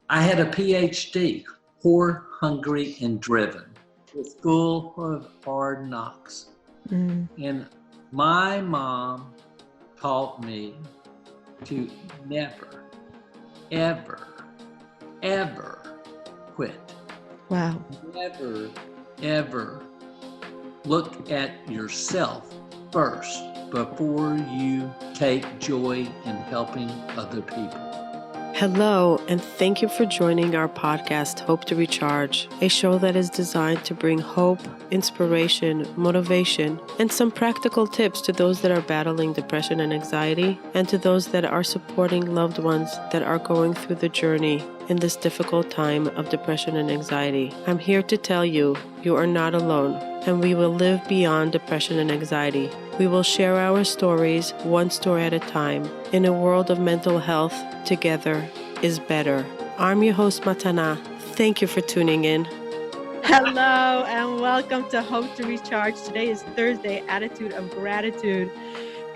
I had a PhD, poor, hungry, and driven. The school of hard knocks. And my mom taught me to never, ever, ever quit. Wow. Never, ever look at yourself first before you take joy in helping other people. Hello, and thank you for joining our podcast, Hope to Recharge, a show that is designed to bring hope, inspiration, motivation, and some practical tips to those that are battling depression and anxiety, and to those that are supporting loved ones that are going through the journey in this difficult time of depression and anxiety. I'm here to tell you, you are not alone, and we will live beyond depression and anxiety. We will share our stories, one story at a time. In a world of mental health, together is better. I'm your host, Matana. Thank you for tuning in. Hello, and welcome to Hope to Recharge. Today is Thursday, Attitude of Gratitude.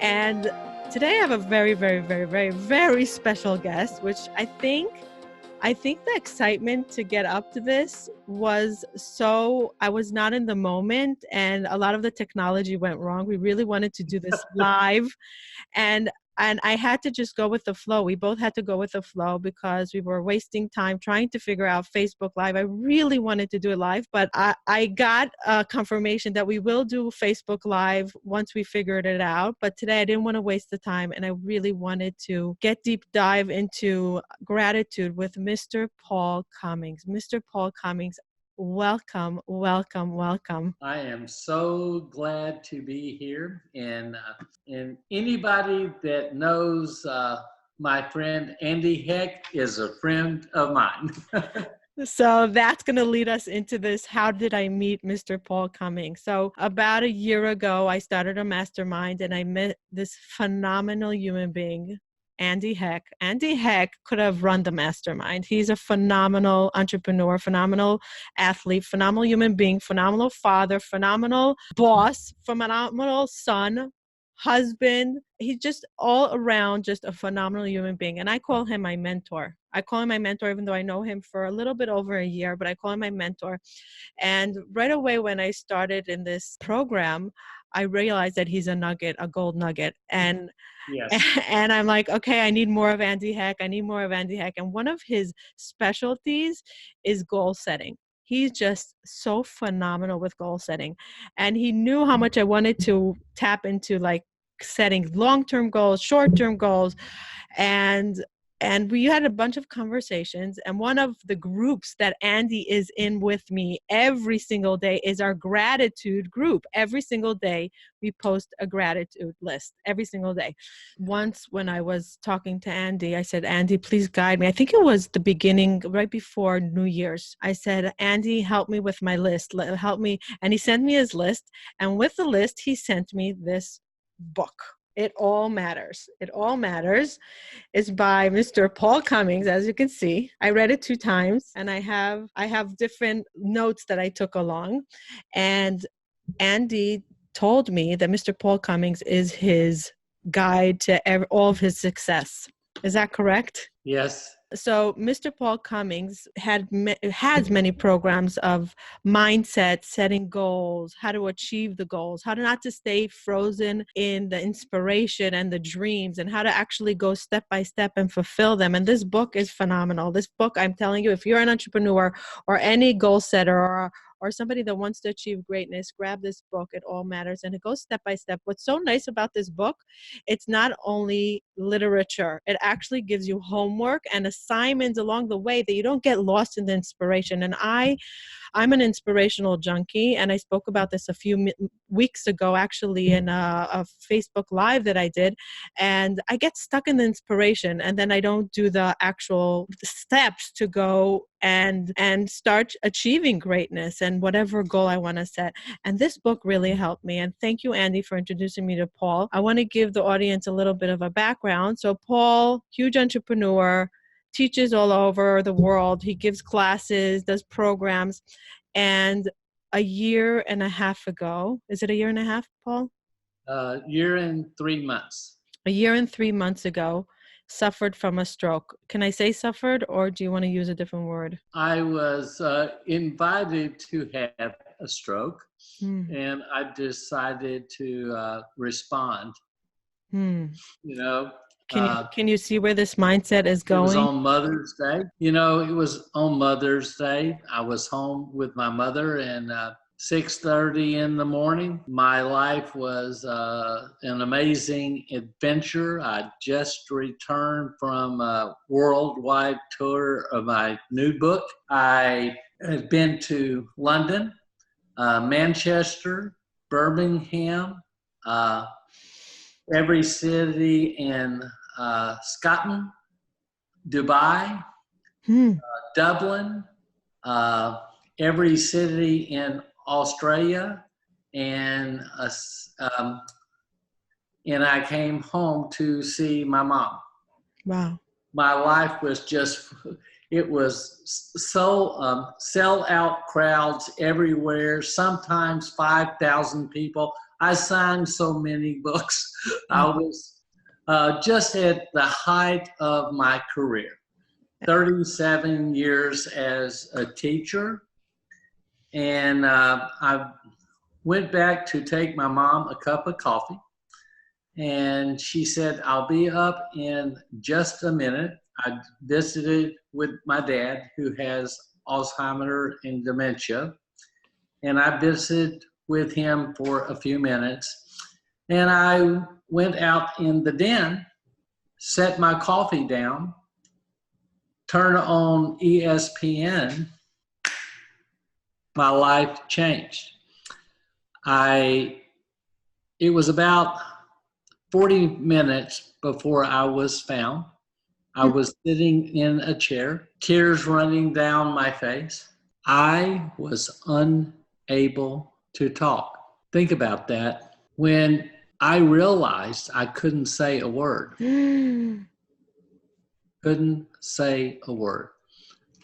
And today I have a very special guest, which I think the excitement to get up to this was I was not in the moment, and a lot of the technology went wrong. We really wanted to do this live, and I had to just go with the flow. We both had to go with the flow because we were wasting time trying to figure out Facebook Live. I really wanted to do it live, but I got confirmation that we will do Facebook Live once we figured it out. But today I didn't want to waste the time, and I really wanted to get deep dive into gratitude with Mr. Paul Cummings. Mr. Paul Cummings, welcome. I am so glad to be here, and anybody that knows my friend Andy Heck is a friend of mine. So that's going to lead us into this. How did I meet Mr. Paul Cummings? So about a year ago, I started a mastermind, and I met this phenomenal human being, Andy Heck. Andy Heck could have run the mastermind. He's a phenomenal entrepreneur, phenomenal athlete, phenomenal human being, phenomenal father, phenomenal boss, phenomenal son, husband. He's just all around just a phenomenal human being. And I call him my mentor. Even though I know him for a little bit over a year, but I call him my mentor. And right away when I started in this program, I realized that he's a gold nugget. And Yes. And I'm like, okay, I need more of Andy Heck. And one of his specialties is goal setting. He's just so phenomenal with goal setting. And he knew how much I wanted to tap into, like, setting long-term goals, short-term goals. And we had a bunch of conversations, and one of the groups that Andy is in with me every single day is our gratitude group. Every single day we post a gratitude list, every single day. Once when I was talking to Andy, I said, Andy, please guide me. I think it was the beginning, right before New Year's. I said, Andy, help me with my list. Help me. And he sent me his list. And with the list, he sent me this book. It All Matters. It All Matters is by Mr. Paul Cummings, as you can see. I read it 2 times, and I have different notes that I took along. And Andy told me that Mr. Paul Cummings is his guide to all of his success. Is that correct? Yes. So Mr. Paul Cummings has many programs of mindset, setting goals, how to achieve the goals, how to not to stay frozen in the inspiration and the dreams, and how to actually go step by step and fulfill them. And this book is phenomenal. This book, I'm telling you, if you're an entrepreneur or any goal setter or somebody that wants to achieve greatness, grab this book. It All Matters. And it goes step by step. What's so nice about this book, it's not only literature. It actually gives you homework and assignments along the way that you don't get lost in the inspiration. And I'm an inspirational junkie, and I spoke about this a few weeks ago, actually, in a Facebook Live that I did. And I get stuck in the inspiration, and then I don't do the actual steps to go and start achieving greatness and whatever goal I want to set. And this book really helped me. And thank you, Andy, for introducing me to Paul. I want to give the audience a little bit of a background. So Paul, huge entrepreneur, teaches all over the world. He gives classes, does programs. And a year and a half ago, is it a year and a half, Paul? Year and 3 months. A year and 3 months ago, suffered from a stroke. Can I say suffered, or do you want to use a different word? I was invited to have a stroke, Hmm. and I decided to respond. Hmm. You know, Can you see where this mindset is it was going? on Mother's Day. You know, it was on Mother's Day. I was home with my mother, and 6:30 in the morning. My life was an amazing adventure. I just returned from a worldwide tour of my new book. I had been to London, Manchester, Birmingham, every city in Scotland, Dubai, Dublin, every city in Australia, and I came home to see my mom. Wow. My life was just, it was so sell-out crowds everywhere, sometimes 5,000 people. I signed so many books. I was just at the height of my career. 37 years as a teacher. And I went back to take my mom a cup of coffee. And she said, I'll be up in just a minute. I visited with my dad, who has Alzheimer's and dementia. And I visited with him for a few minutes. And I went out in the den, set my coffee down, turned on ESPN. My life changed. It was about 40 minutes before I was found. I was sitting in a chair, tears running down my face. I was unable to talk. Think about that. When I realized I couldn't say a word. Couldn't say a word.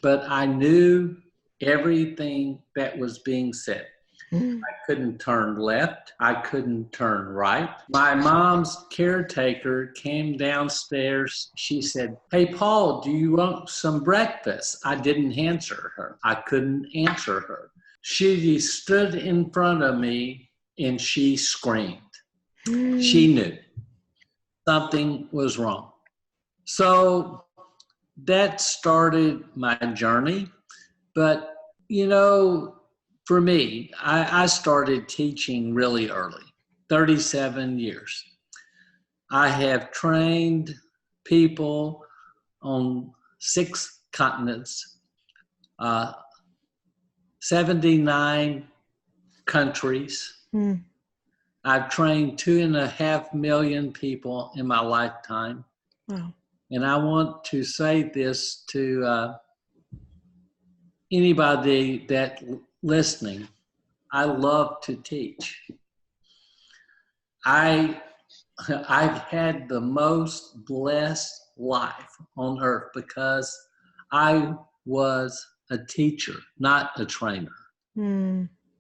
But I knew everything that was being said. I couldn't turn left. I couldn't turn right. My mom's caretaker came downstairs. She said, "Hey, Paul, do you want some breakfast?" I didn't answer her. I couldn't answer her. She stood in front of me and she screamed. She knew something was wrong. So that started my journey. But, you know, for me, I started teaching really early, 37 years. I have trained people on 6 continents, 79 countries. I've trained 2.5 million people in my lifetime. Wow. And I want to say this to anybody that listening. I love to teach. I've had the most blessed life on earth because I was a teacher, not a trainer.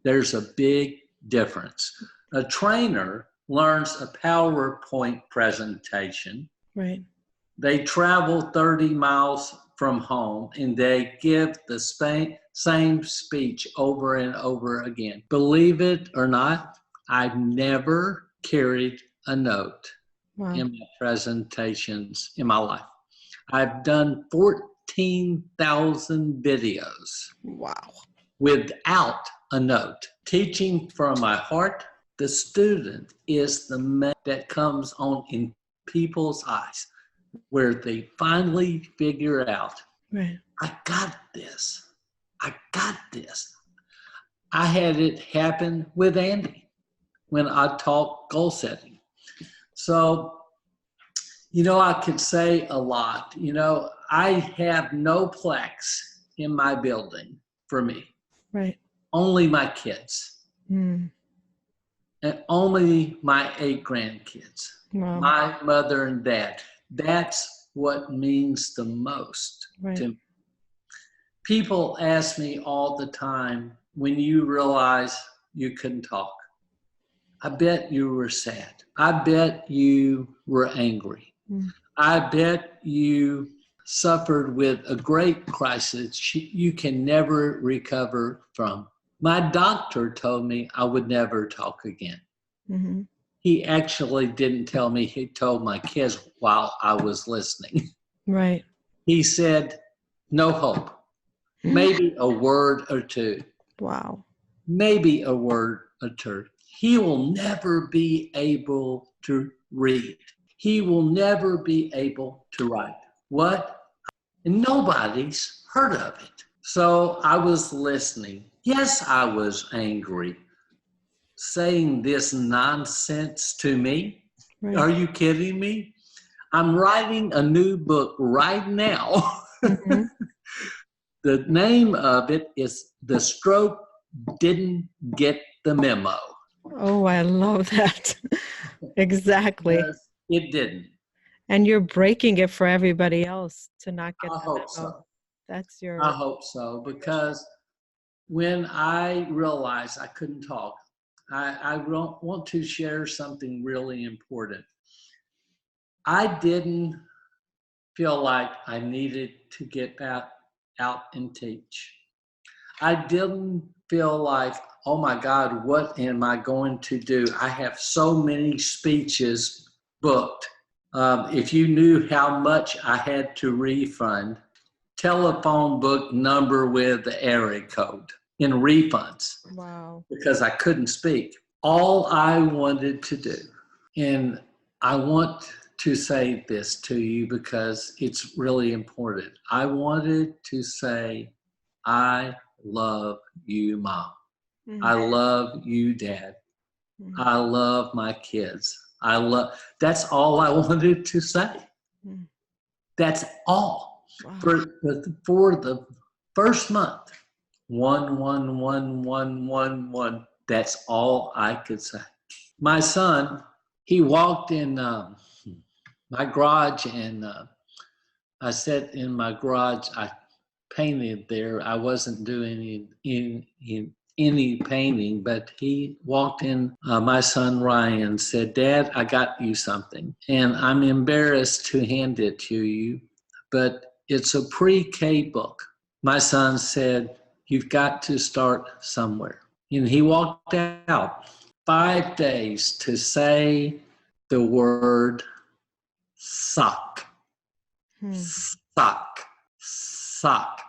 There's a big difference. A trainer learns a PowerPoint presentation. Right. They travel 30 miles from home and they give the same speech over and over again. Believe it or not, I've never carried a note in my presentations in my life. I've done 14,000 videos. Wow. Without a note. Teaching from my heart. The student is the man that comes on in people's eyes, where they finally figure out, right, I got this. I got this. I had it happen with Andy when I taught goal setting. So, you know, I could say a lot. You know, I have no plaques in my building for me. Right. Only my kids. And only my 8 grandkids. Wow. My mother and dad. That's what means the most to me. People ask me all the time, when you realize you couldn't talk, I bet you were sad. I bet you were angry. I bet you suffered with a great crisis you can never recover from. My doctor told me I would never talk again. Mm-hmm. He actually didn't tell me, he told my kids while I was listening. Right. He said, no hope. Maybe a word or two. Wow. Maybe a word or two. He will never be able to read. He will never be able to write. What? And nobody's heard of it. So I was listening. Yes, I was angry. Saying this nonsense to me? Right. Are you kidding me? I'm writing a new book right now. Mm-hmm. The name of it is The Stroke Didn't Get the Memo. Oh, I love that. Exactly. Yes, it didn't. And you're breaking it for everybody else to not get I the hope memo. so. That's your. I hope so, because when I realized I couldn't talk, I want to share something really important. I didn't feel like I needed to get out and teach. I didn't feel like, oh my God, what am I going to do? I have so many speeches booked. If you knew how much I had to refund, telephone book number with the area code in refunds. Wow. Because I couldn't speak. All I wanted to do, and I want to say this to you because it's really important. I wanted to say, I love you, Mom. Mm-hmm. I love you, Dad. Mm-hmm. I love my kids. That's all I wanted to say. Mm-hmm. That's all. Wow. For the first month, 1. That's all I could say. My son, he walked in my garage, and I sat in my garage. I painted there. I wasn't doing any painting, but he walked in. My son Ryan said, "Dad, I got you something," and I'm embarrassed to hand it to you, but it's a pre-K book. My son said, "You've got to start somewhere." And he walked out 5 days to say the word sock, sock, sock.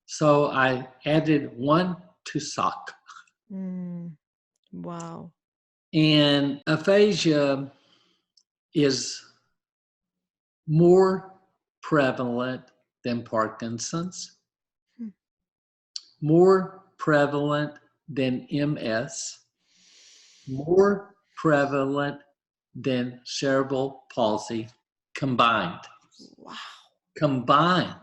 So I added 1 to sock. Wow. And aphasia is more prevalent than Parkinson's, more prevalent than MS, more prevalent than cerebral palsy combined. Wow. Combined,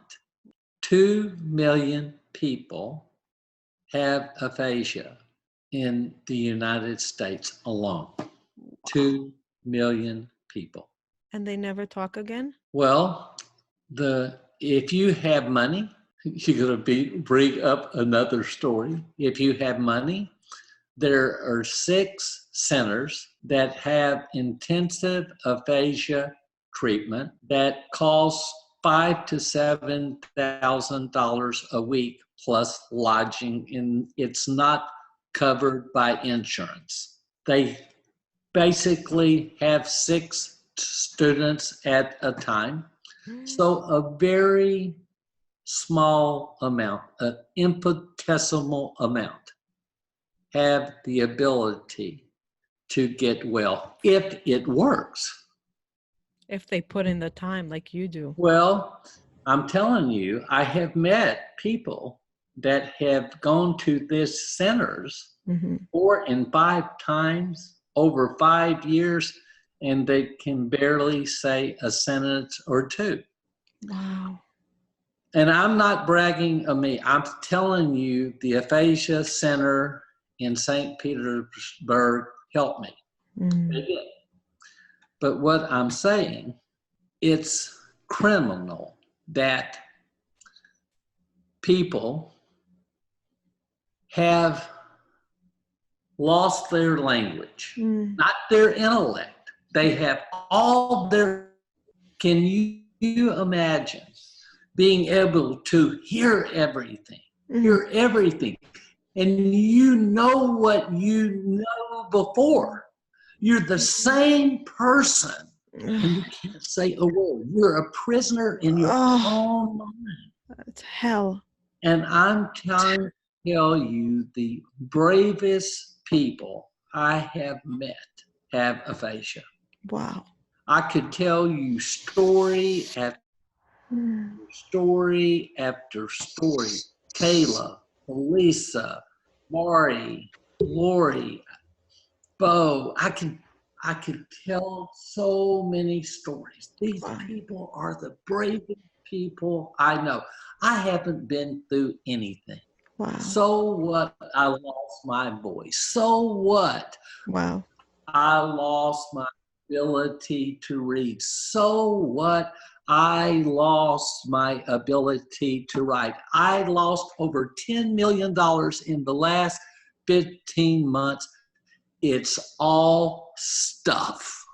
2 million people have aphasia in the United States alone. 2 million people. And they never talk again? Well, if you have money, you're going to bring up another story. If you have money, there are 6 centers that have intensive aphasia treatment that costs $5,000 to $7,000 a week plus lodging, and it's not covered by insurance. They basically have 6 students at a time. So a very small amount, an infinitesimal amount, have the ability to get well if it works. If they put in the time like you do. Well, I'm telling you, I have met people that have gone to these centers 4 and 5 times over 5 years, and they can barely say a sentence or two. Wow. And I'm not bragging on me. I'm telling you, the Aphasia Center in St. Petersburg helped me. They did. But what I'm saying, it's criminal that people have lost their language, not their intellect. They have all their Can you imagine being able to hear everything, and you know what you know before? You're the same person, and you can't say a word. You're a prisoner in your own mind. That's hell. And I'm trying to tell you, the bravest people I have met have aphasia. Wow. I could tell you story after story after story. Kayla, Elisa, Mari, Lori, Bo. I could tell so many stories. These people are the bravest people I know. I haven't been through anything. Wow. So what? I lost my voice. So what? Wow. I lost my ability to read. So what? I lost my ability to write. I lost over $10 million in the last 15 months. It's all stuff.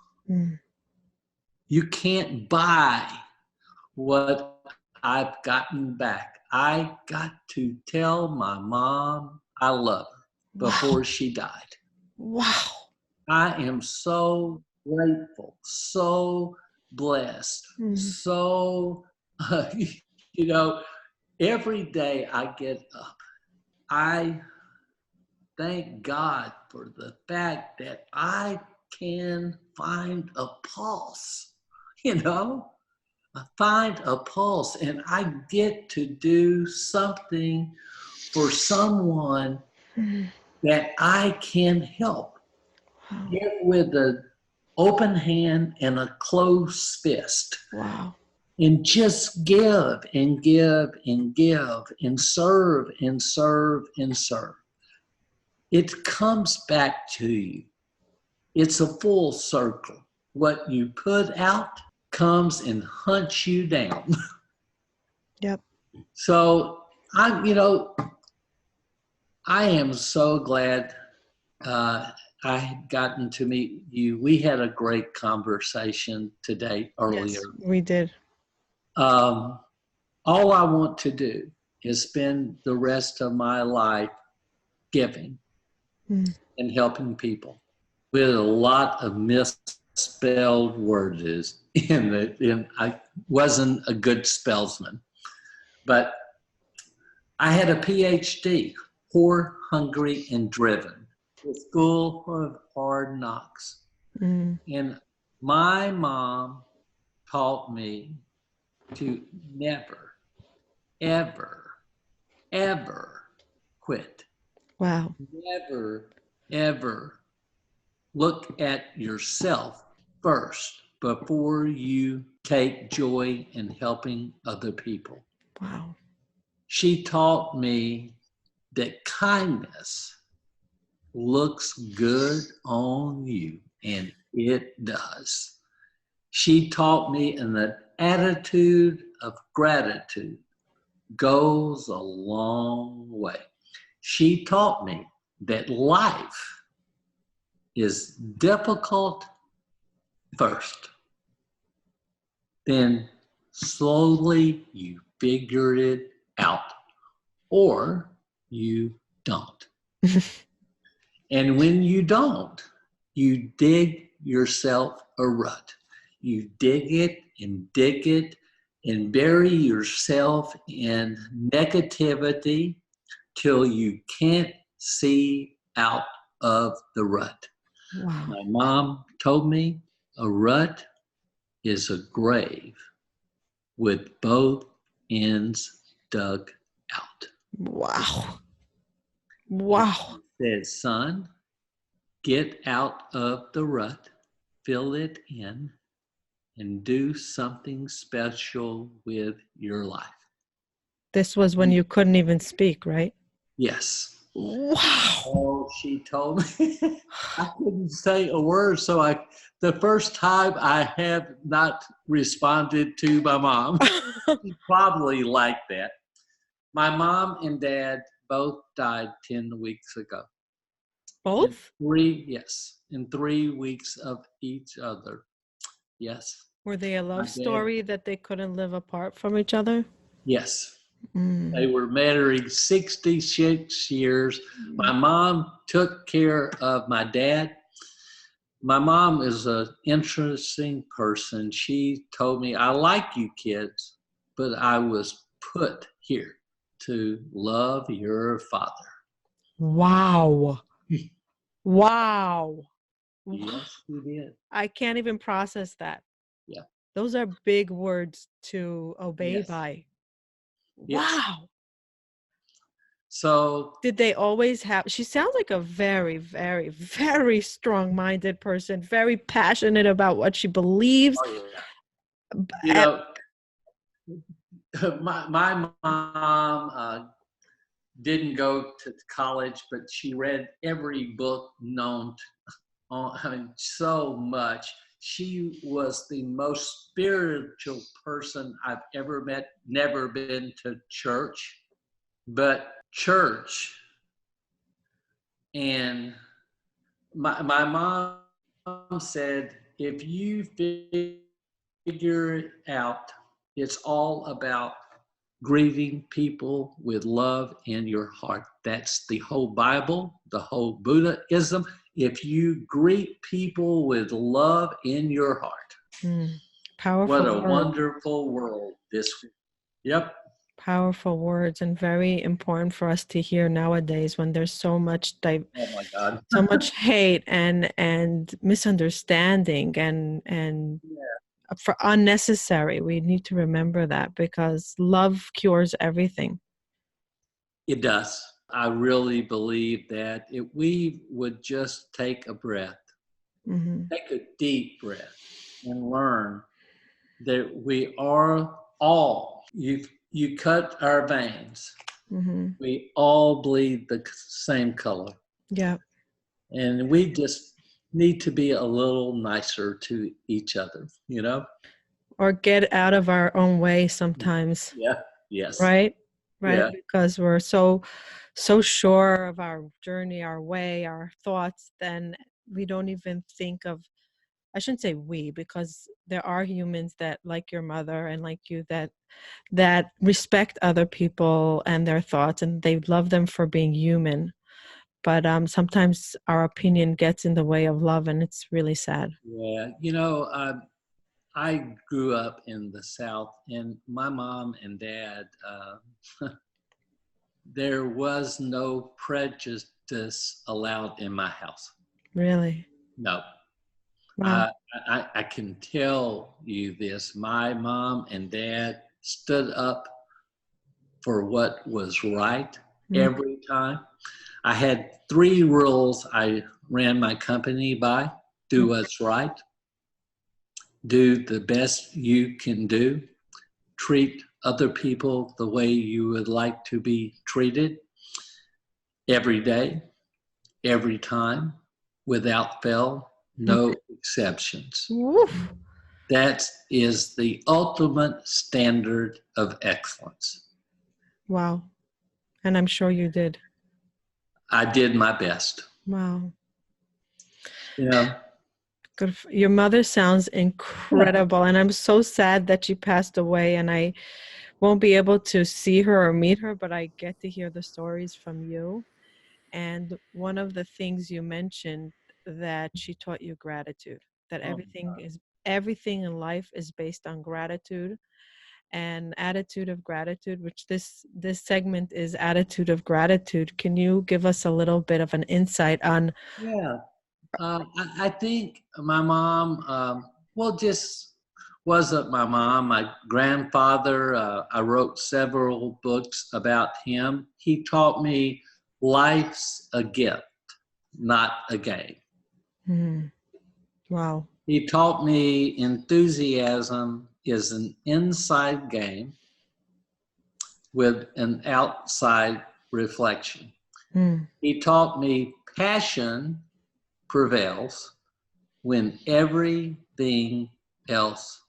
You can't buy what I've gotten back. I got to tell my mom I love her before she died. Wow. I am so grateful, so blessed, so, every day I get up, I thank God for the fact that I can find a pulse, I find a pulse, and I get to do something for someone that I can help. Give with an open hand and a closed fist. Wow. And just give and give and give and serve and serve and serve. It comes back to you. It's a full circle. What you put out comes and hunts you down. Yep. So I am so glad I had gotten to meet you. We had a great conversation today earlier. Yes, we did. All I want to do is spend the rest of my life giving and helping people. With a lot of misspelled words I wasn't a good spellsman, but I had a PhD, poor, hungry, and driven. The School of Hard Knocks. And my mom taught me to never, ever, ever quit. Wow. Never, ever look at yourself first before you take joy in helping other people. Wow. She taught me that kindness looks good on you, and it does. She taught me an attitude of gratitude goes a long way. She taught me that life is difficult first, then slowly you figure it out, or you don't. And when you don't, you dig yourself a rut. You dig it and bury yourself in negativity till you can't see out of the rut. Wow. My mom told me a rut is a grave with both ends dug out. Wow. Wow. She said, son, get out of the rut, fill it in, and do something special with your life. This was when you couldn't even speak, right? Yes. Wow. Oh, she told me I couldn't say a word. So the first time I have not responded to my mom, she probably liked that. My mom and dad both died 10 weeks ago. Both? In 3 weeks of each other. Yes. Were they a My love dad, story that they couldn't live apart from each other? yes. They Mm. were married 66 years. My mom took care of my dad. My mom is an interesting person. She told me, I like you kids, but I was put here to love your father. Wow. Wow. Yes, he did. I can't even process that. Yeah. Those are big words to obey Yes. by. Yes. Wow. So, Did they always have, she sounds like a very, very, very strong-minded person, very passionate about what she believes. oh yeah. You And, know, my mom didn't go to college, but she read every book known I mean, so much. She was the most spiritual person I've ever met, never been to church, but church. And my mom said, if you figure it out, it's all about greeting people with love in your heart. That's the whole Bible, the whole Buddhism. If you greet people with love in your heart, what powerful a word. wonderful world this. Yep. Powerful words, and very important for us to hear nowadays when there's so much Oh my God. so much hate and misunderstanding and Yeah. for unnecessary. We need to remember that because love cures everything. It does. I really believe that if we would just take a breath, take a deep breath, and learn that we are all, you cut our veins, we all bleed the same color. Yeah. And we just need to be a little nicer to each other, you know? Or get out of our own way sometimes. Yeah. Yes. Right? Right? Yeah. Because we're so sure of our journey, our way, our thoughts, then we don't even think of, I shouldn't say we, because there are humans that, like your mother and like you, that respect other people and their thoughts, and they love them for being human. But sometimes our opinion gets in the way of love, and it's really sad. Yeah. You know, I grew up in the South, and my mom and dad, there was no prejudice allowed in my house. Really? No. Wow. I can tell you this. My mom and dad stood up for what was right every time. I had 3 rules I ran my company by: do what's right, do the best you can do, treat other people the way you would like to be treated every day, every time, without fail, no exceptions. Woof. That is the ultimate standard of excellence. Wow. And I'm sure you did. I did my best. Wow. Yeah. Good. Your mother sounds incredible, and I'm so sad that she passed away, and I won't be able to see her or meet her, but I get to hear the stories from you. And one of the things you mentioned, that she taught you gratitude, that Oh, everything in life is based on gratitude and attitude of gratitude, which this segment is attitude of gratitude. Can you give us a little bit of an insight on? yeah. I think my mom, well, just wasn't my mom. My grandfather, I wrote several books about him. He taught me life's a gift, not a game. Wow. He taught me enthusiasm is an inside game with an outside reflection. He taught me passion prevails when everything else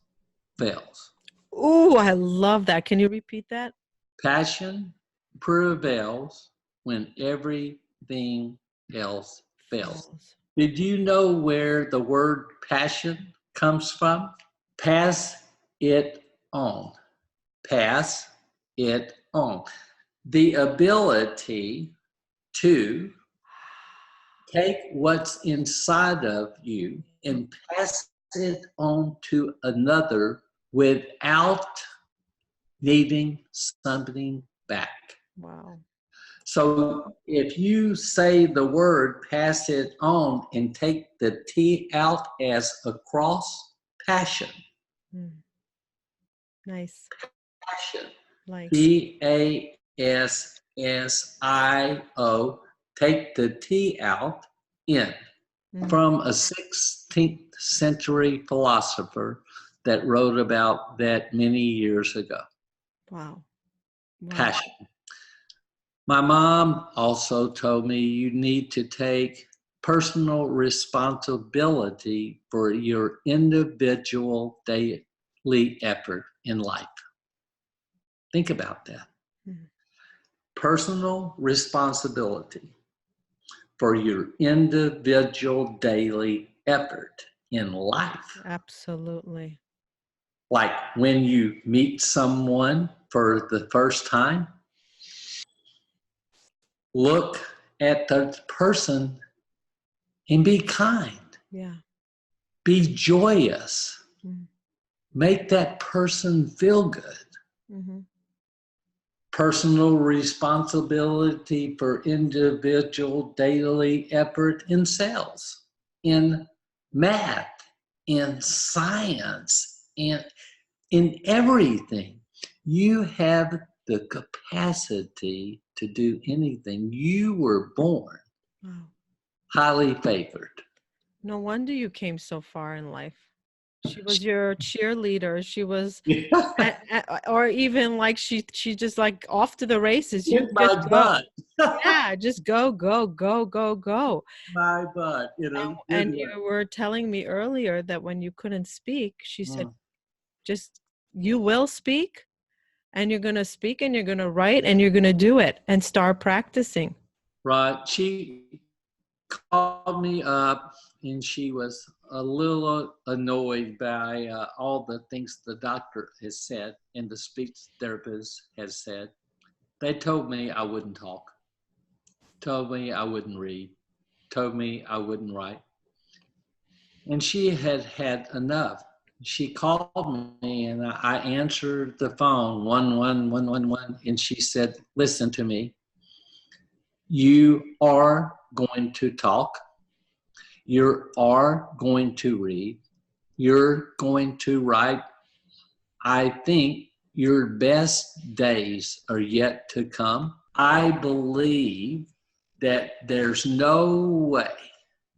fails. Oh, I love that. Can you repeat that? Passion prevails when everything else fails. Did you know where the word passion comes from? Pass it on. Pass it on. The ability to take what's inside of you and pass it on to another without needing something back. Wow. So if you say the word pass it on and take the T out as across, passion. Nice. Passion. Like P-A-S-S-I-O. Take the T out, in. From a 16th century philosopher that wrote about that many years ago. Wow. Passion. My mom also told me you need to take personal responsibility for your individual daily effort in life. Think about that. Personal responsibility for your individual daily effort in life. Absolutely. Like when you meet someone for the first time, look at the person and be kind. Yeah. Be joyous. Make that person feel good. Personal responsibility for individual daily effort in sales, in math, in science, in everything. You have the capacity to do anything. You were born highly favored. No wonder you came so far in life. She was your cheerleader. She was, or even like she just like off to the races. You just go. Yeah, just go, go, go, go, go. My butt, you know. And you were telling me earlier that when you couldn't speak, she said, just, you will speak, and you're going to speak, and you're going to write, and you're going to do it, and start practicing. Right. She called me up, and she was a little annoyed by all the things the doctor has said and the speech therapist has said. They told me I wouldn't talk, told me I wouldn't read, told me I wouldn't write. And she had had enough. She called me, and I answered the phone, 11111, and she said, listen to me. You are going to talk. You are going to read. You're going to write. I think your best days are yet to come. I believe that there's no way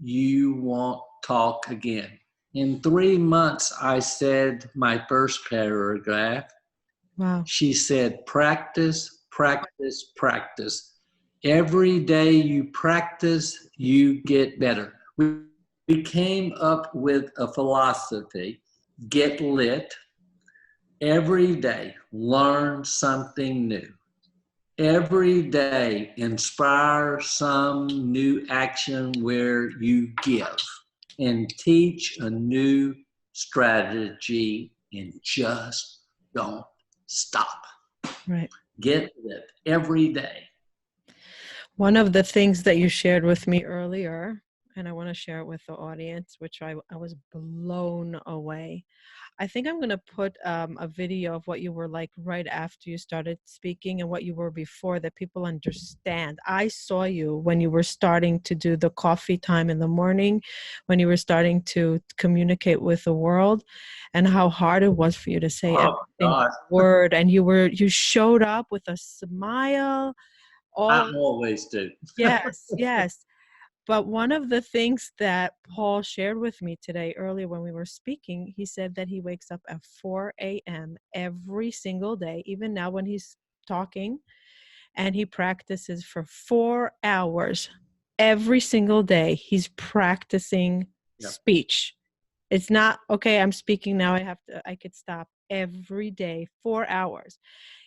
you won't talk again. In 3 months, I said my first paragraph. Wow. She said, practice, practice, practice. Every day you practice, you get better. We came up with a philosophy, get lit. Every day, learn something new. Every day, inspire some new action where you give, and teach a new strategy, and just don't stop. Right. Get lit every day. One of the things that you shared with me earlier, and I want to share it with the audience, which I was blown away. I think I'm going to put a video of what you were like right after you started speaking and what you were before, that people understand. I saw you when you were starting to do the coffee time in the morning, when you were starting to communicate with the world, and how hard it was for you to say every word. And you showed up with a smile. I always do. Yes, yes. But one of the things that Paul shared with me today earlier when we were speaking, he said that he wakes up at 4 a.m. every single day, even now when he's talking, and he practices for 4 hours every single day. He's practicing speech. It's not, okay, I'm speaking now, I could stop. Every day, 4 hours.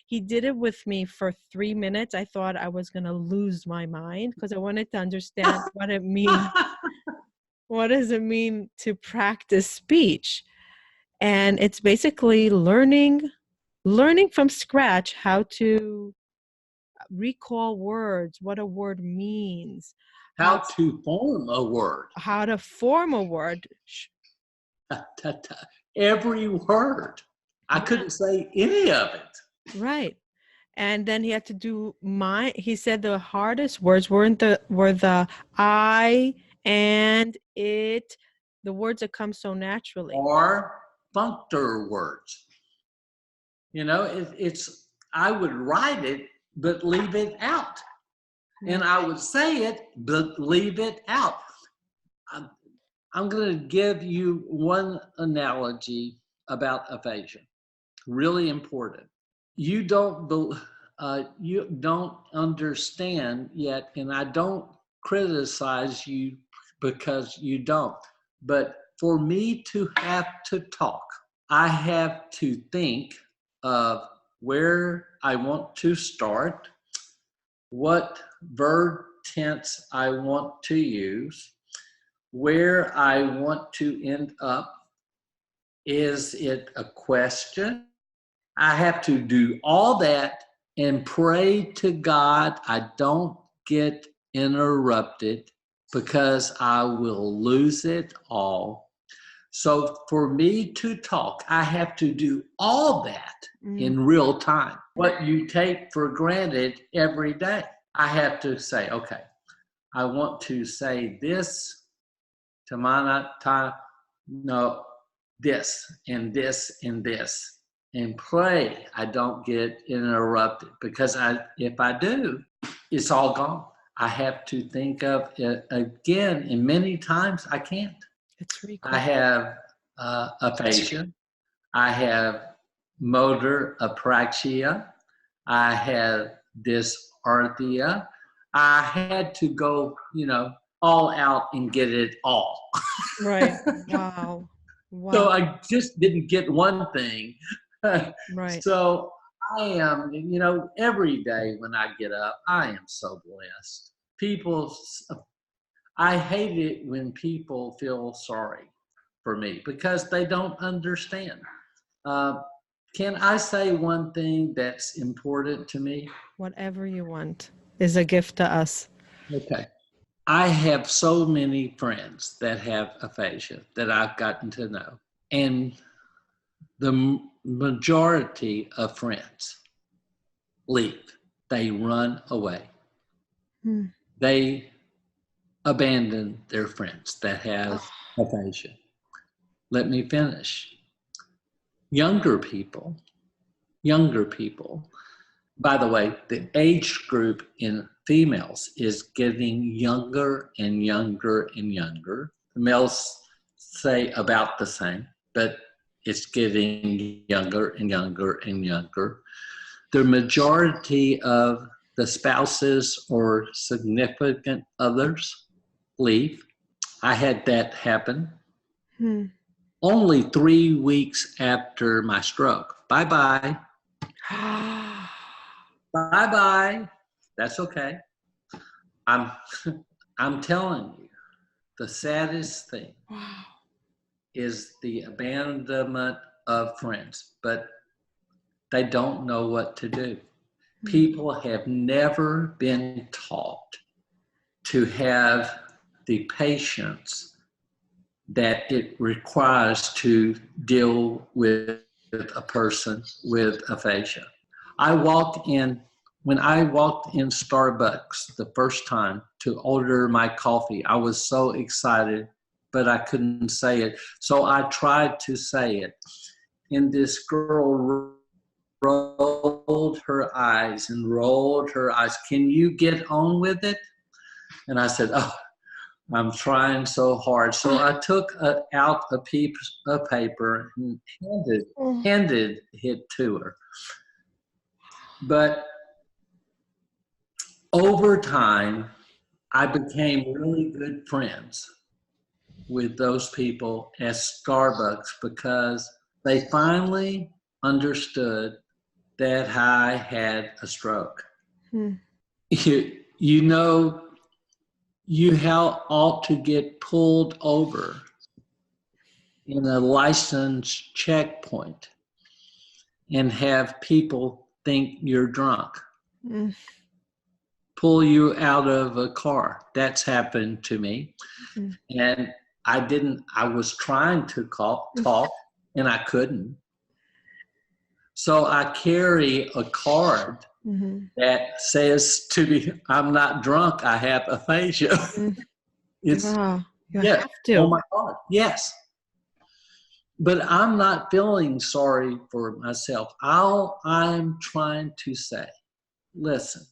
He did it with me for 3 minutes. I thought I was going to lose my mind because I wanted to understand what it means. What does it mean to practice speech? And it's basically learning from scratch how to recall words, what a word means, how to form a word, how to form a word. Every word. I couldn't say any of it. Right. And then he had to do he said the hardest words were the I and it, the words that come so naturally. Or functor words. You know, it's I would write it, but leave it out. And I would say it, but leave it out. I'm going to give you one analogy about aphasia. Really important. You don't understand yet, and I don't criticize you because you don't. But for me to have to talk, I have to think of where I want to start, what verb tense I want to use, where I want to end up. Is it a question? I have to do all that and pray to God I don't get interrupted because I will lose it all. So for me to talk, I have to do all that in real time. What you take for granted every day. I have to say, okay, I want to say this, no, this and this and this, and pray I don't get interrupted, because if I do, it's all gone. I have to think of it again, and many times I can't. It's really cool. I have aphasia. I have motor apraxia. I have dysarthria. I had to go, all out and get it all. Right. Wow. So I just didn't get one thing. Right. So I am, every day when I get up, I am so blessed. I hate it when people feel sorry for me because they don't understand. Can I say one thing that's important to me? Whatever you want is a gift to us. Okay. I have so many friends that have aphasia that I've gotten to know. And the majority of friends leave. They run away. They abandon their friends that have aphasia. Let me finish. Younger people, by the way, the age group in females is getting younger and younger and younger. The males say about the same, but it's getting younger and younger and younger. The majority of the spouses or significant others leave. I had that happen. Only 3 weeks after my stroke. Bye-bye. Bye-bye. That's okay. I'm telling you, the saddest thing is the abandonment of friends, but they don't know what to do. People have never been taught to have the patience that it requires to deal with a person with aphasia. When I walked in Starbucks the first time to order my coffee, I was so excited, but I couldn't say it. So I tried to say it. And this girl rolled her eyes. Can you get on with it? And I said, oh, I'm trying so hard. So I took out a piece of paper and handed it to her. But over time, I became really good friends with those people at Starbucks because they finally understood that I had a stroke. You ought to get pulled over in a license checkpoint and have people think you're drunk. Pull you out of a car. That's happened to me. And I was trying to talk and I couldn't. So I carry a card that says to me, I'm not drunk, I have aphasia. It's you have to. on my card. Yes. But I'm not feeling sorry for myself. All I'm trying to say, listen,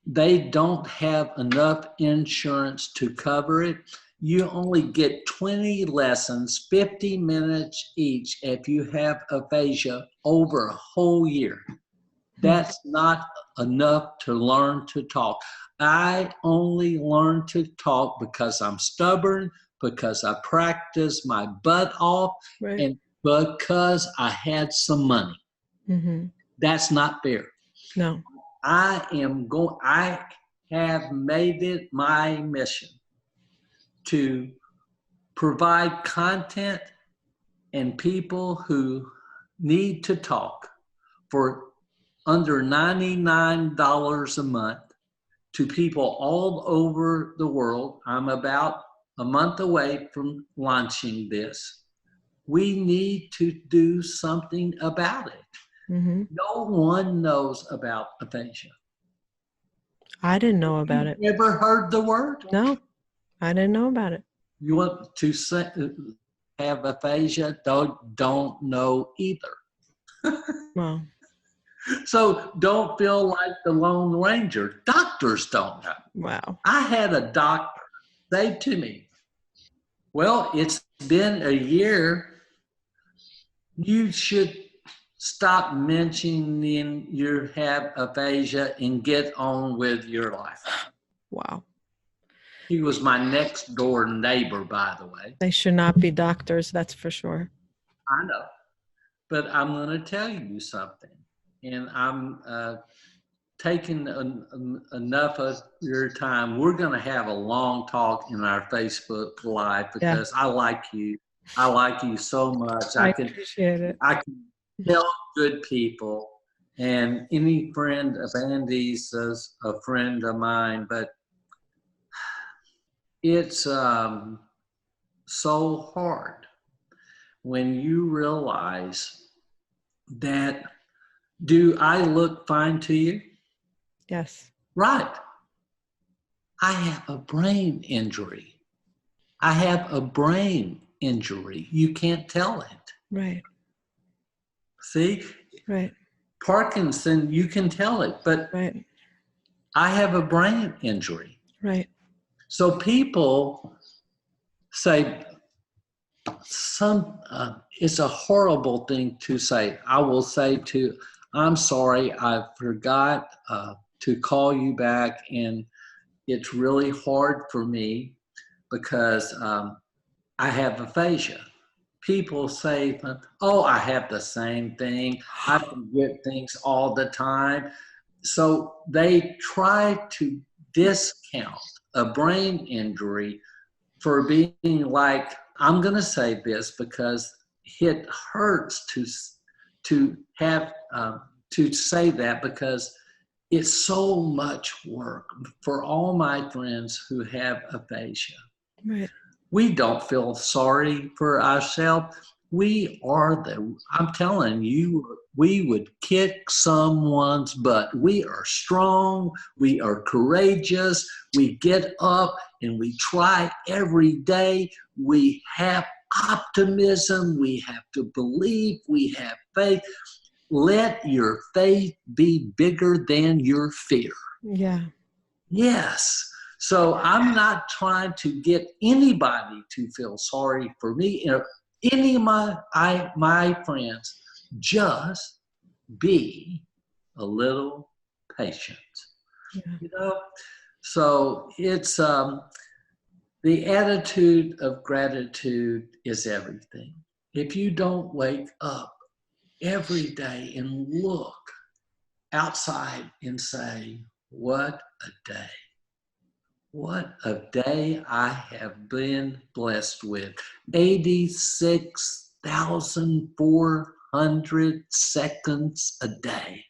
they don't have enough insurance to cover it. You only get 20 lessons, 50 minutes each if you have aphasia over a whole year. That's not enough to learn to talk. I only learned to talk because I'm stubborn, because I practiced my butt off, and because I had some money. That's not fair. No. I have made it my mission to provide content and people who need to talk for under $99 a month to people all over the world. I'm about a month away from launching this. We need to do something about it. No one knows about aphasia. I didn't know about it. You ever heard the word? No, I didn't know about it. You want to have aphasia? Don't know either. Wow. So don't feel like the Lone Ranger. Doctors don't know. Wow. I had a doctor say to me, well, it's been a year. You should stop mentioning you have aphasia and get on with your life. Wow. He was my next door neighbor, by the way. They should not be doctors, that's for sure. I know. But I'm going to tell you something. And I'm taking enough of your time. We're going to have a long talk in our Facebook Live because I like you. I like you so much. I appreciate it. I can help good people. And any friend of Andy's is a friend of mine. But it's so hard when you realize that, do I look fine to you? Yes. Right. I have a brain injury. I have a brain injury. You can't tell it. Right. See? Right. Parkinson, you can tell it, but I have a brain injury. Right. So people say, it's a horrible thing to say. I will say I'm sorry, I forgot to call you back, and it's really hard for me because I have aphasia. People say, oh, I have the same thing. I forget things all the time. So they try to discount a brain injury for being like, I'm going to say this because it hurts to have to say that, because it's so much work for all my friends who have aphasia. Right. We don't feel sorry for ourselves. I'm telling you, we would kick someone's butt. We are strong. We are courageous. We get up and we try every day. We have optimism. We have to believe. We have faith. Let your faith be bigger than your fear. Yeah. Yes. So I'm not trying to get anybody to feel sorry for me. Any of my friends, just be a little patient. Yeah. So it's the attitude of gratitude is everything. If you don't wake up every day and look outside and say, what a day. What a day I have been blessed with. 86,400 seconds a day.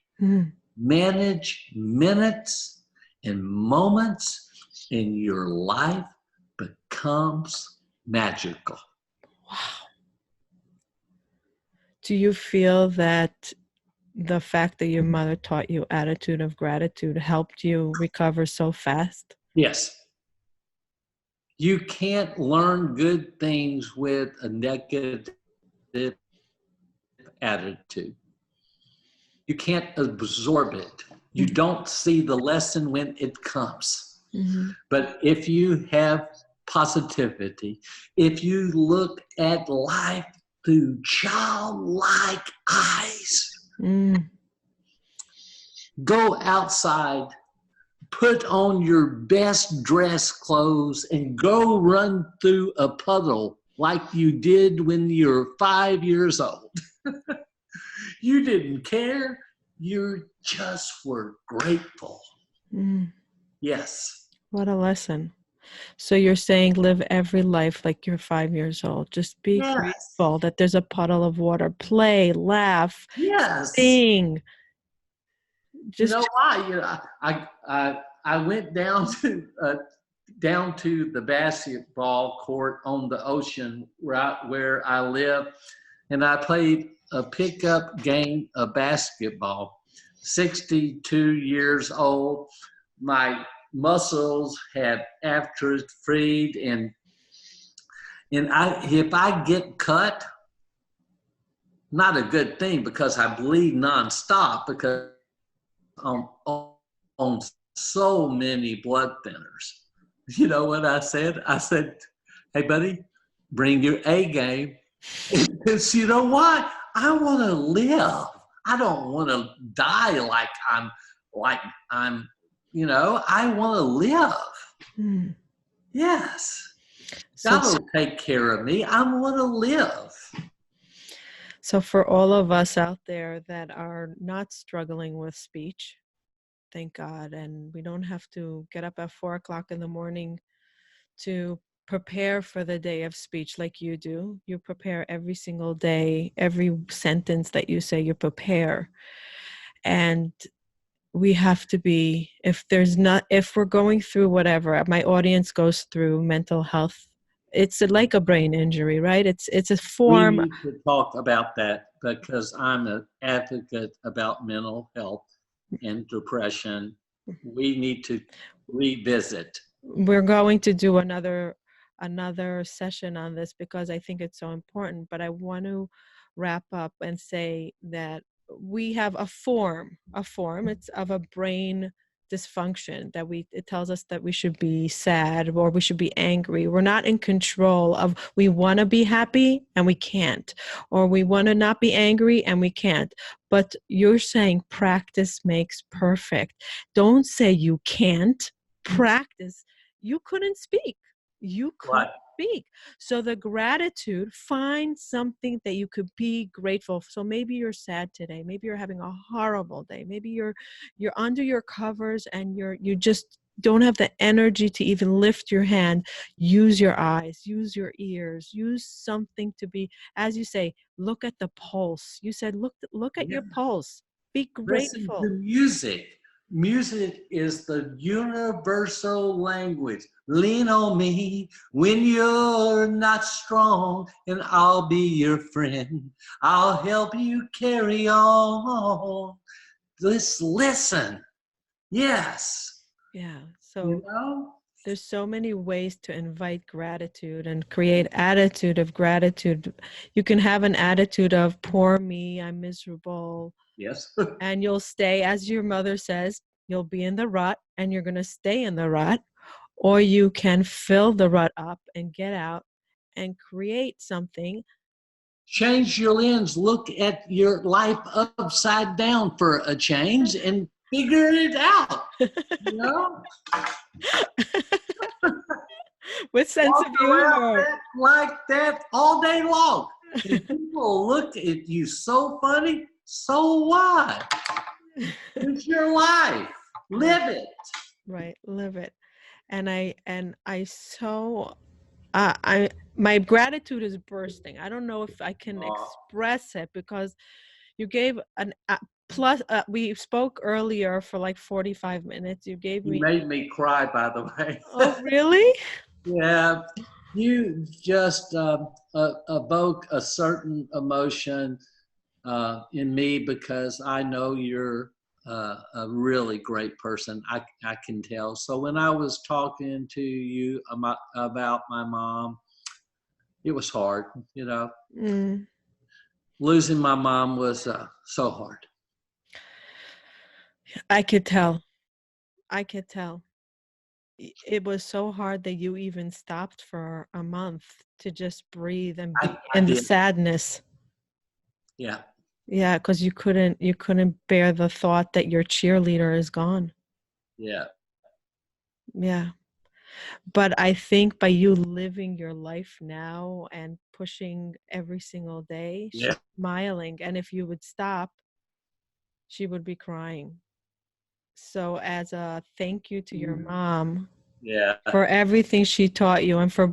Manage minutes and moments, and your life becomes magical. Wow. Do you feel that the fact that your mother taught you attitude of gratitude helped you recover so fast? Yes. You can't learn good things with a negative attitude. You can't absorb it. You don't see the lesson when it comes. Mm-hmm. But if you have positivity, if you look at life through childlike eyes, go outside, put on your best dress clothes, and go run through a puddle like you did when you were 5 years old. You didn't care. You just were grateful. Yes. What a lesson. So you're saying live every life like you're 5 years old. Just be grateful that there's a puddle of water. Play, laugh, sing. Just, you know why? I went down to the basketball court on the ocean right where I live, and I played a pickup game of basketball. 62 years old. My muscles have atrophied, and if I get cut, not a good thing because I bleed nonstop because I'm on so many blood thinners. You know what I said? I said, hey, buddy, bring your A game. Because you know what? I want to live. I don't want to die like I'm, I want to live. Yes. God will take care of me. I want to live. So for all of us out there that are not struggling with speech, thank God, and we don't have to get up at 4 o'clock in the morning to prepare for the day of speech like you do. You prepare every single day, every sentence that you say, you prepare. And we have to be, if we're going through whatever, my audience goes through mental health, it's like a brain injury, right? It's a form. We need to talk about that because I'm an advocate about mental health and depression. We need to revisit. We're going to do another session on this because I think it's so important, but I want to wrap up and say that we have a form, it's of a brain dysfunction that it tells us that we should be sad or we should be angry. We're not in control of, we want to be happy and we can't, or we want to not be angry and we can't. But you're saying practice makes perfect. Don't say you can't. Practice. You couldn't speak. You couldn't speak. So the gratitude, find something that you could be grateful for. So maybe you're sad today. Maybe you're having a horrible day. Maybe you're under your covers and you just don't have the energy to even lift your hand. Use your eyes, use your ears, use something to be, as you say, look at the pulse. You said, look at your pulse. Be grateful. Listen to music. Music is the universal language. Lean on me when you're not strong, and I'll be your friend. I'll help you carry on. Just listen. Yes. Yeah. So there's so many ways to invite gratitude and create attitude of gratitude. You can have an attitude of poor me, I'm miserable. Yes. And you'll stay, as your mother says, you'll be in the rut and you're going to stay in the rut. Or you can fill the rut up and get out and create something. Change your lens. Look at your life upside down for a change and figure it out. You know? With sense of humor. Like that all day long. And people look at you so funny. So what? It's your life. Live it. Right. Live it. And I my gratitude is bursting. I don't know if I can express it, because you gave an plus. We spoke earlier for like 45 minutes. You made me cry, by the way. Oh, really? Yeah, you just evoke a certain emotion in me, because I know you're a really great person. I can tell. So when I was talking to you about my mom, it was hard, you know. Losing my mom was so hard. I could tell. I could tell. It was so hard that you even stopped for a month to just breathe and be in the sadness. Yeah. Yeah, because you couldn't bear the thought that your cheerleader is gone. Yeah. Yeah. But I think by you living your life now and pushing every single day, she's smiling. And if you would stop, she would be crying. So as a thank you to your mom for everything she taught you, and for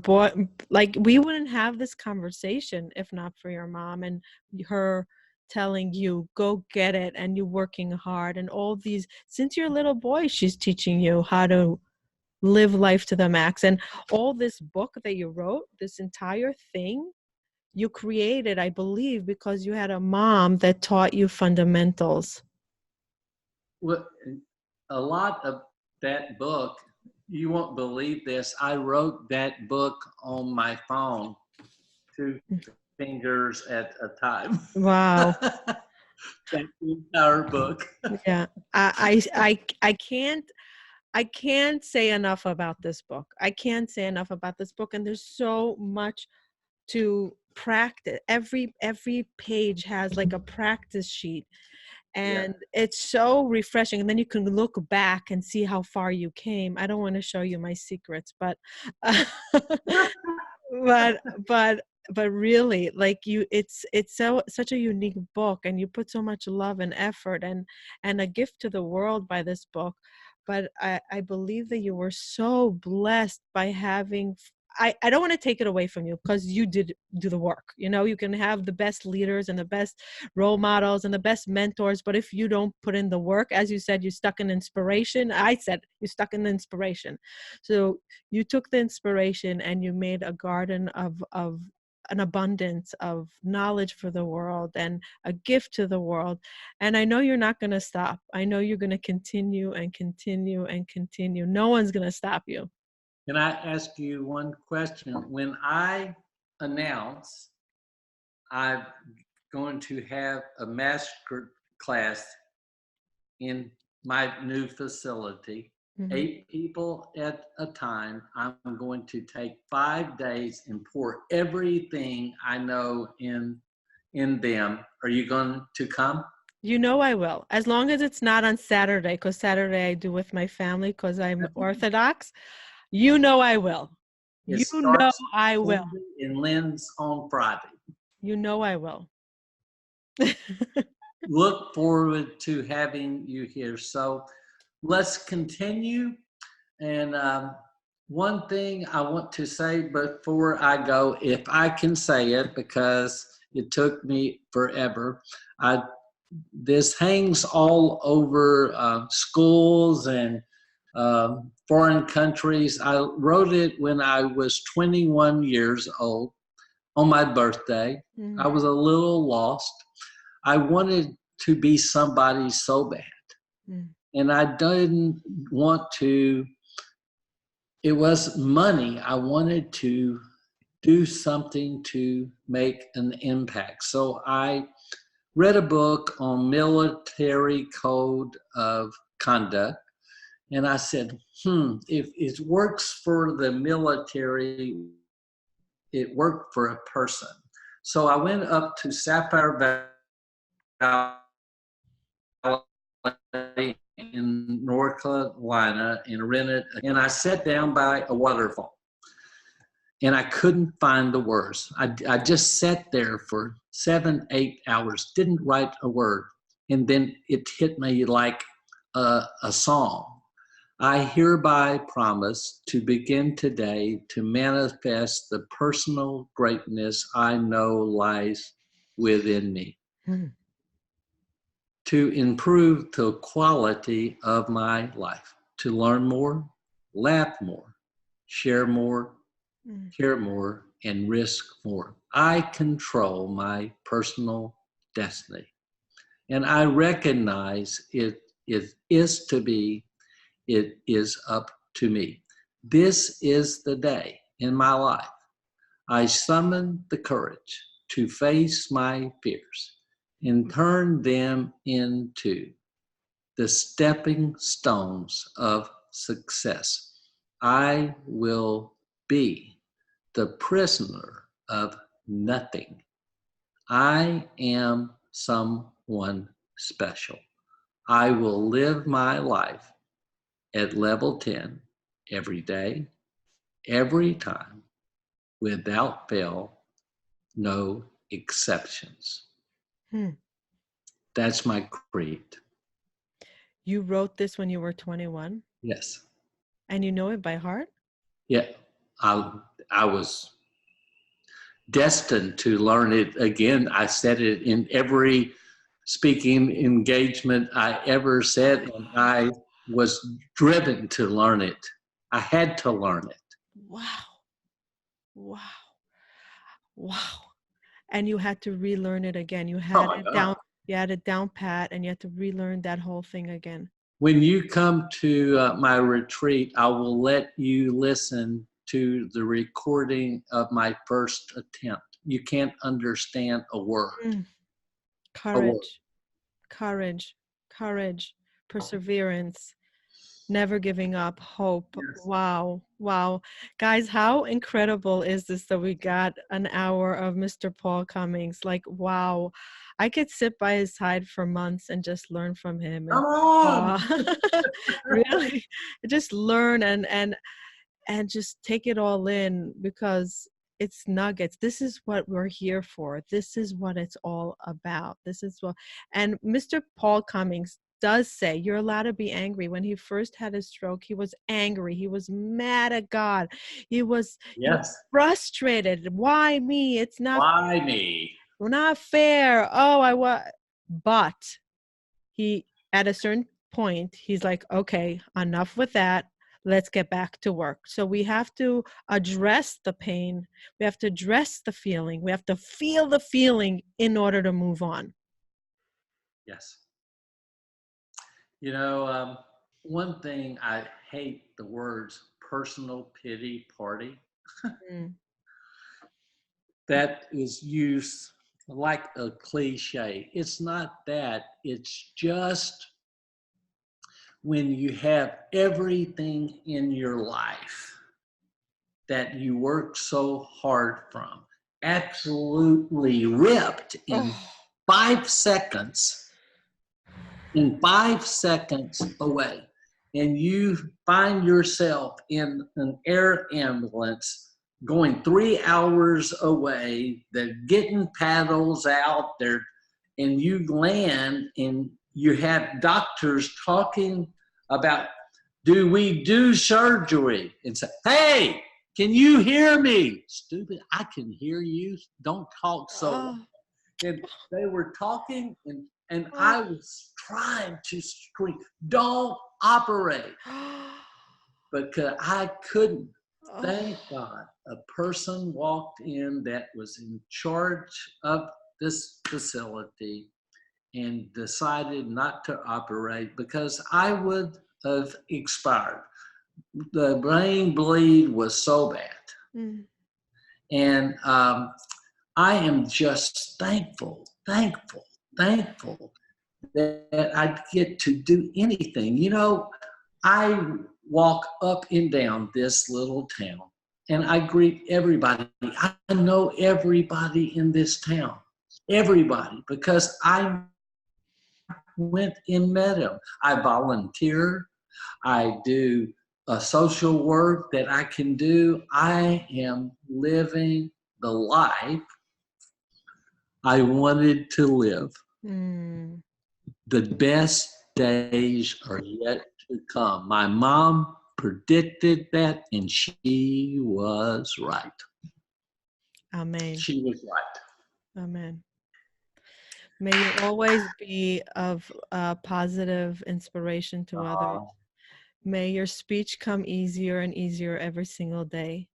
like, we wouldn't have this conversation if not for your mom and her telling you, go get it, and you working hard, and all these, since you're a little boy, she's teaching you how to live life to the max. And all this book that you wrote, this entire thing you created, I believe, because you had a mom that taught you fundamentals. Well, a lot of that book, you won't believe this, I wrote that book on my phone, 2 fingers at a time. Wow. That entire book. Yeah. I can't say enough about this book. I can't say enough about this book. And there's so much to practice. Every page has like a practice sheet. And it's so refreshing. And then you can look back and see how far you came. I don't want to show you my secrets, but but really, like, it's such a unique book, and you put so much love and effort and a gift to the world by this book. But I believe that you were so blessed by having, I don't want to take it away from you, because you did do the work. You can have the best leaders and the best role models and the best mentors, but if you don't put in the work, as you said, you're stuck in inspiration. I said you're stuck in the inspiration. So you took the inspiration and you made a garden of an abundance of knowledge for the world and a gift to the world. And I know you're not going to stop. I know you're going to continue and continue and continue. No one's going to stop you. Can I ask you one question? When I announce I'm going to have a master class in my new facility, 8 people at a time, I'm going to take 5 days and pour everything I know in them. Are you going to come? You know I will, as long as it's not on Saturday, because Saturday I do with my family because I'm Orthodox. You know I will. You know I will. And Lynn's on Friday. You know I will. Look forward to having you here. So let's continue. And one thing I want to say before I go, if I can say it, because it took me forever, this hangs all over schools and foreign countries. I wrote it when I was 21 years old on my birthday. I was a little lost. I wanted to be somebody so bad. And I didn't want to, it was money. I wanted to do something to make an impact. So I read a book on military code of conduct. And I said, if it works for the military, it worked for a person. So I went up to Sapphire Valley in North Carolina and rented, and I sat down by a waterfall. And I couldn't find the words. I just sat there for 7-8 hours, didn't write a word. And then it hit me like a song. I hereby promise to begin today to manifest the personal greatness I know lies within me, to improve the quality of my life, to learn more, laugh more, share more, care more, and risk more. I control my personal destiny, and I recognize it is to be. It is up to me. This is the day in my life I summon the courage to face my fears and turn them into the stepping stones of success. I will be the prisoner of nothing. I am someone special. I will live my life at level 10 every day, every time, without fail, no exceptions. That's my creed. You wrote this when you were 21? Yes. And you know it by heart? Yeah. I was destined to learn it again. I said it in every speaking engagement I ever said, and I was driven to learn it. I had to learn it. Wow. Wow. Wow. And you had to relearn it again. You had it down. You had it down pat, and you had to relearn that whole thing again. When you come to my retreat, I will let you listen to the recording of my first attempt. You can't understand a word. Courage, courage, courage, perseverance, never giving up, hope. Yes. Wow. Wow. Guys, how incredible is this that we got an hour of Mr. Paul Cummings? Like, wow. I could sit by his side for months and just learn from him. Come on! Really, just learn and just take it all in, because it's nuggets. This is what we're here for. This is what it's all about. This is what, and Mr. Paul Cummings does say you're allowed to be angry. When he first had his stroke, he was angry. He was mad at God. He was, he was frustrated. Why me? It's not. Why me? Not fair. But he, at a certain point, he's like, okay, enough with that. Let's get back to work. So we have to address the pain. We have to address the feeling. We have to feel the feeling in order to move on. Yes. You know, one thing, I hate the words personal pity party. That is used like a cliche. It's not that. It's just when you have everything in your life that you work so hard from absolutely ripped in 5 seconds, away, and you find yourself in an air ambulance going 3 hours away. They're getting paddles out there, and you land, and you have doctors talking about, do we do surgery? And say, hey, can you hear me? Stupid, I can hear you. Don't talk so. And they were talking, and I was trying to scream, don't operate. Because I couldn't. Thank God a person walked in that was in charge of this facility and decided not to operate, because I would have expired. The brain bleed was so bad. And I am just thankful that I get to do anything. You know, I walk up and down this little town, and I greet everybody. I know everybody in this town, everybody, because I went and met them. I volunteer. I do a social work that I can do. I am living the life I wanted to live. The best days are yet to come. My mom predicted that, and she was right. Amen. She was right. Amen. May you always be of positive inspiration to others. May your speech come easier and easier every single day.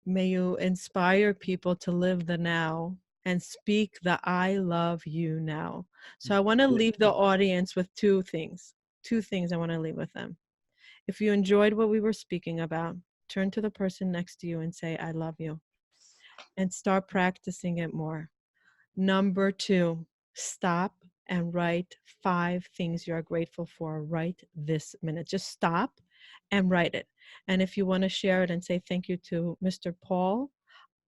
May you inspire people to live the now and speak the I love you now. So I want to leave the audience with two things. Two things I want to leave with them. If you enjoyed what we were speaking about, turn to the person next to you and say, I love you. And start practicing it more. Number 2, stop and write 5 things you are grateful for right this minute. Just stop and write it. And if you want to share it and say thank you to Mr. Paul,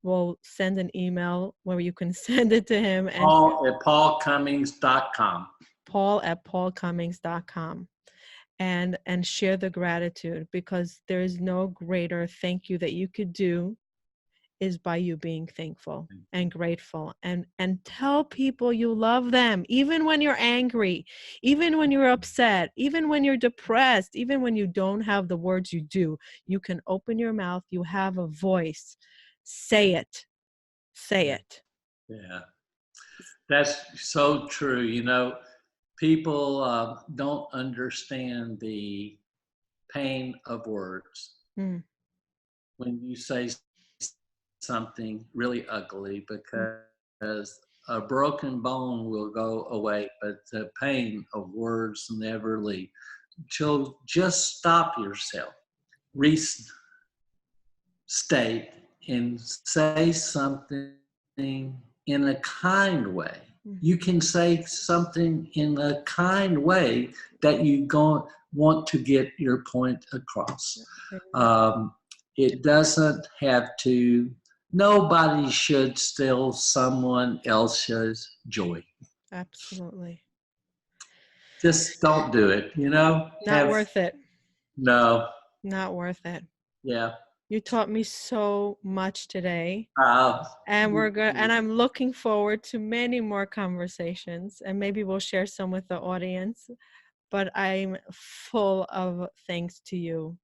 we'll send an email where you can send it to him. And Paul at paulcummings.com. Paul at paulcummings.com. And share the gratitude, because there is no greater thank you that you could do is by you being thankful and grateful, and tell people you love them, even when you're angry, even when you're upset, even when you're depressed, even when you don't have the words. You can open your mouth. You have a voice. Say it. Yeah, that's so true. You know, people don't understand the pain of words. When you say something really ugly, because a broken bone will go away, but the pain of words never leave. So just stop yourself, restate, and say something in a kind way. You can say something in a kind way that you want to get your point across. It doesn't have to. Nobody should steal someone else's joy. Absolutely. Just don't do it, you know? Not worth it. No. Not worth it. Yeah. You taught me so much today. And I'm looking forward to many more conversations, and maybe we'll share some with the audience. But I'm full of thanks to you.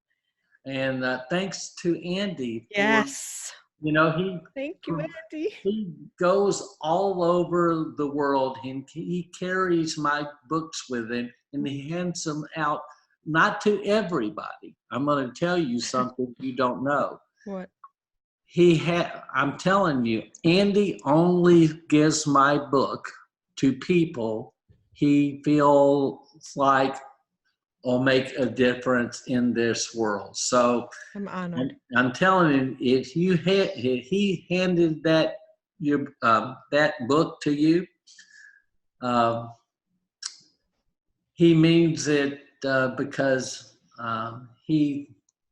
And thanks to Andy. Yes. You know, thank you, Andy. He goes all over the world, and he carries my books with him, and he hands them out, not to everybody. I'm going to tell you something you don't know. What? I'm telling you, Andy only gives my book to people he feels like will make a difference in this world. So I'm honored. I'm telling you, if he handed that book to you, he means it because he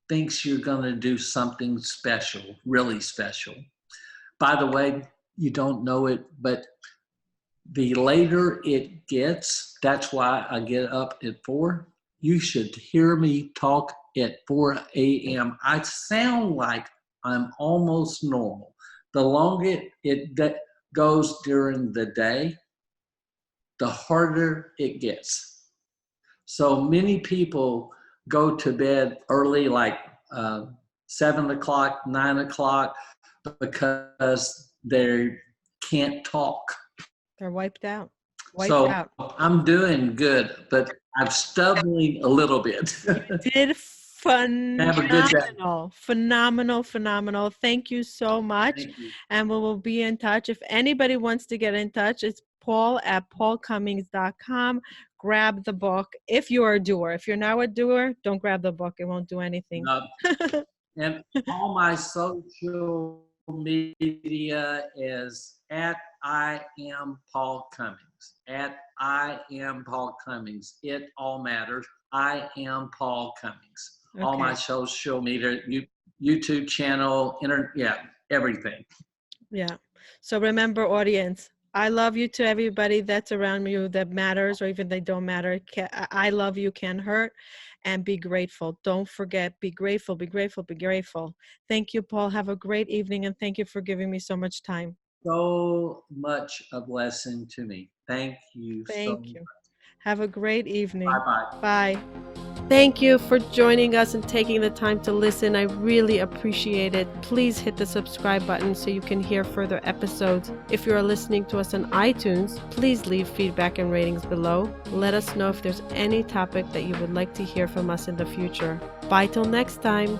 thinks you're going to do something special, really special. By the way, you don't know it, but the later it gets, that's why I get up at 4. You should hear me talk at 4 a.m. I sound like I'm almost normal. The longer it goes during the day, the harder it gets. So many people go to bed early, like 7 o'clock, 9 o'clock, because they can't talk. They're wiped out. I'm doing good, but I'm stumbling a little bit. You did phenomenal. Have a good day. Phenomenal. Thank you so much. Thank you. And we will be in touch. If anybody wants to get in touch, it's Paul at paulcummings.com. Grab the book if you're a doer. If you're not a doer, don't grab the book. It won't do anything. No. And all my social media is at I am Paul Cummings. At I am Paul Cummings. It all matters. I am Paul Cummings. Okay. All my social media, YouTube channel, everything. Yeah. So remember, audience, I love you to everybody that's around you that matters, or even they don't matter. I love you can hurt. And be grateful. Don't forget, be grateful, be grateful, be grateful. Thank you, Paul. Have a great evening, and thank you for giving me so much time. So much a blessing to me. Thank you so much. Have a great evening. Bye-bye. Bye. Thank you for joining us and taking the time to listen. I really appreciate it. Please hit the subscribe button so you can hear further episodes. If you are listening to us on iTunes, please leave feedback and ratings below. Let us know if there's any topic that you would like to hear from us in the future. Bye till next time.